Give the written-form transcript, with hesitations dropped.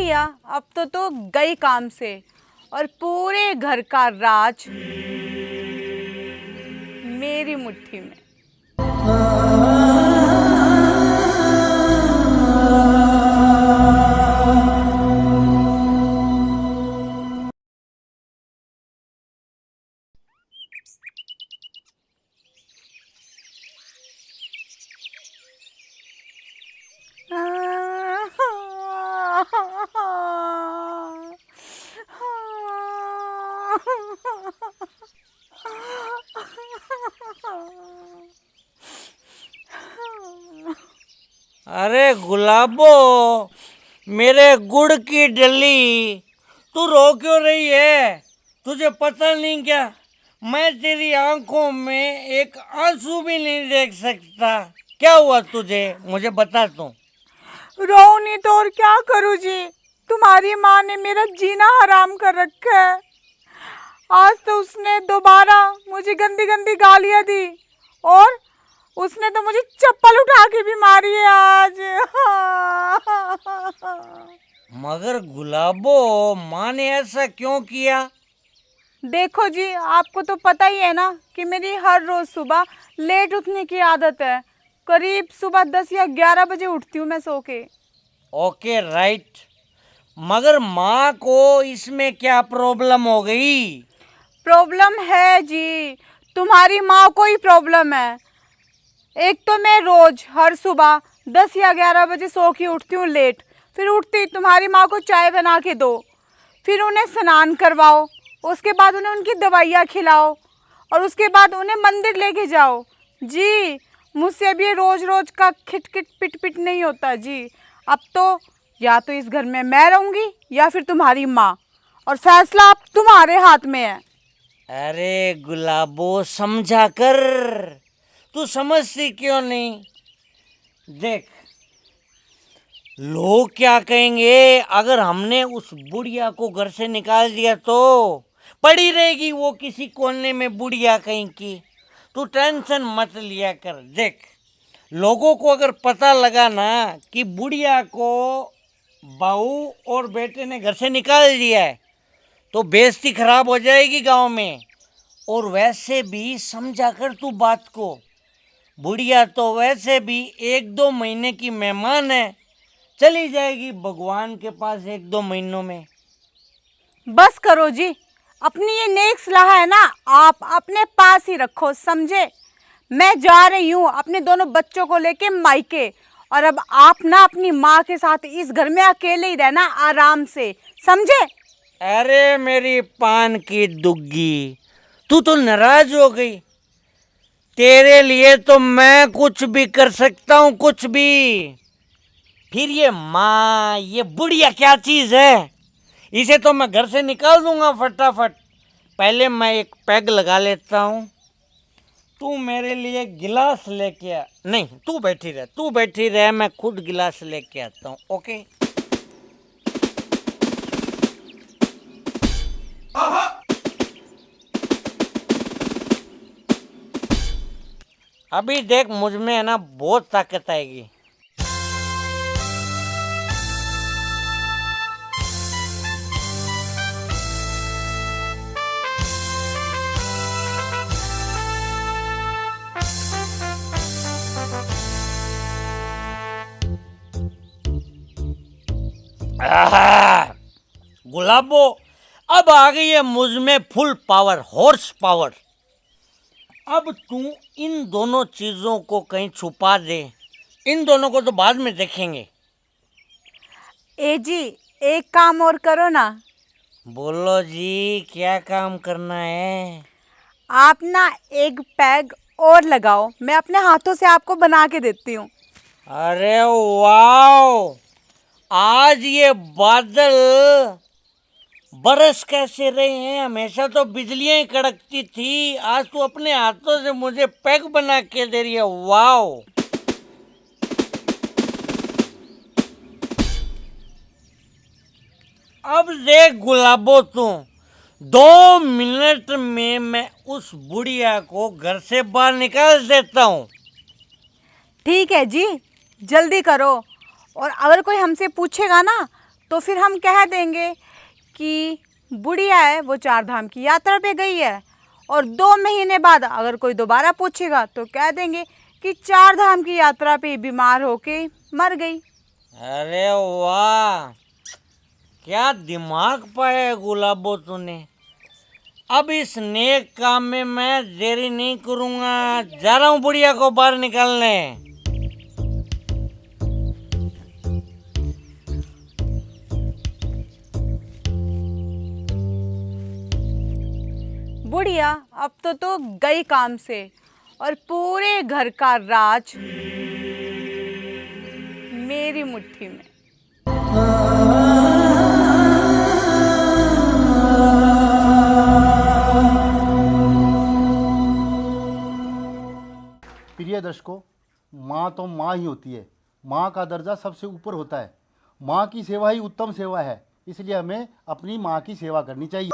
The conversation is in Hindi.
या अब तो गई काम से और पूरे घर का राज मेरी मुट्ठी में। अरे गुलाबो, मेरे गुड़ की डली, तू रो क्यों रही है? तुझे पता नहीं क्या, मैं तेरी आंखों में एक आंसू भी नहीं देख सकता। क्या हुआ तुझे, मुझे बता तू। रो नहीं तो और क्या करूँ जी, तुम्हारी माँ ने मेरा जीना हराम कर रखा है। आज तो उसने दोबारा मुझे गंदी गंदी गालियाँ दी और उसने तो मुझे चप्पल उठा के भी मारी है आज। मगर गुलाबो, माँ ने ऐसा क्यों किया? देखो जी, आपको तो पता ही है ना कि मेरी हर रोज सुबह लेट उठने की आदत है। करीब सुबह 10 या 11 बजे उठती हूँ मैं सो के। ओके राइट, मगर माँ को इसमें क्या प्रॉब्लम हो गई? प्रॉब्लम है जी, तुम्हारी माँ को ही प्रॉब्लम है। एक तो मैं रोज हर सुबह 10 या 11 बजे सो के उठती हूँ लेट। फिर उठती तुम्हारी माँ को चाय बना के दो, फिर उन्हें स्नान करवाओ, उसके बाद उन्हें उनकी दवाइयाँ खिलाओ और उसके बाद उन्हें मंदिर लेके जाओ। जी, मुझसे अब ये रोज रोज का खिट खिट पिट पिट नहीं होता जी। अब तो या तो इस घर में मैं रहूँगी या फिर तुम्हारी माँ, और फैसला अब तुम्हारे हाथ में है। अरे गुलाबो, समझा कर, तू समझती क्यों नहीं? देख, लोग क्या कहेंगे अगर हमने उस बुढ़िया को घर से निकाल दिया तो? पड़ी रहेगी वो किसी कोने में बुढ़िया कहीं की। तू टेंशन मत लिया कर। देख, लोगों को अगर पता लगा ना कि बुढ़िया को बहू और बेटे ने घर से निकाल दिया है तो बेइज्जती खराब हो जाएगी गांव में। और वैसे भी समझा कर तू बात को, बुढ़िया तो वैसे भी 1-2 महीने की मेहमान है, चली जाएगी भगवान के पास 1-2 महीनों में। बस करो जी, अपनी ये नेक सलाह है ना आप अपने पास ही रखो, समझे। मैं जा रही हूँ अपने दोनों बच्चों को लेके मायके, और अब आप ना अपनी माँ के साथ इस घर में अकेले ही रहना आराम से, समझे। अरे मेरी पान की दुग्गी, तू तो नाराज हो गई। तेरे लिए तो मैं कुछ भी कर सकता हूँ, कुछ भी। फिर ये माँ, ये बुढ़िया क्या चीज है? इसे तो मैं घर से निकाल दूंगा फटाफट। पहले मैं एक पैग लगा लेता हूँ। तू मेरे लिए गिलास लेके आ। नहीं, तू बैठी रह, तू बैठी रह, मैं खुद गिलास लेके आता हूँ। ओके। अभी देख, मुझ में है ना बहुत ताकत आएगी। गुलाबो, अब आ गई है मुझ में फुल पावर, हॉर्स पावर। अब तू इन दोनों चीजों को कहीं छुपा दे, इन दोनों को तो बाद में देखेंगे। ए जी, एक काम और करो ना। बोलो जी, क्या काम करना है? आप ना एक पैग और लगाओ, मैं अपने हाथों से आपको बना के देती हूँ। अरे वाओ, आज ये बादल बरस कैसे रहे हैं? हमेशा तो बिजलियां ही कड़कती थी, आज तू अपने हाथों से मुझे पैग बना के दे रही है। वाओ। अब देख गुलाबो, तू 2 मिनट में मैं उस बुढ़िया को घर से बाहर निकाल देता हूँ। ठीक है जी, जल्दी करो। और अगर कोई हमसे पूछेगा ना तो फिर हम कह देंगे कि बुढ़िया है वो 4 धाम की यात्रा पे गई है, और 2 महीने बाद अगर कोई दोबारा पूछेगा तो कह देंगे कि 4 धाम की यात्रा पे बीमार होके मर गई। अरे वाह, क्या दिमाग पाया है गुलाबो तूने। अब इस नेक काम में मैं देरी नहीं करूंगा, जा रहा हूँ बुढ़िया को बाहर निकालने। बुढ़िया अब तो गई काम से, और पूरे घर का राज मेरी मुट्ठी में। प्रिय दर्शकों, माँ तो माँ ही होती है। माँ का दर्जा सबसे ऊपर होता है। माँ की सेवा ही उत्तम सेवा है, इसलिए हमें अपनी माँ की सेवा करनी चाहिए।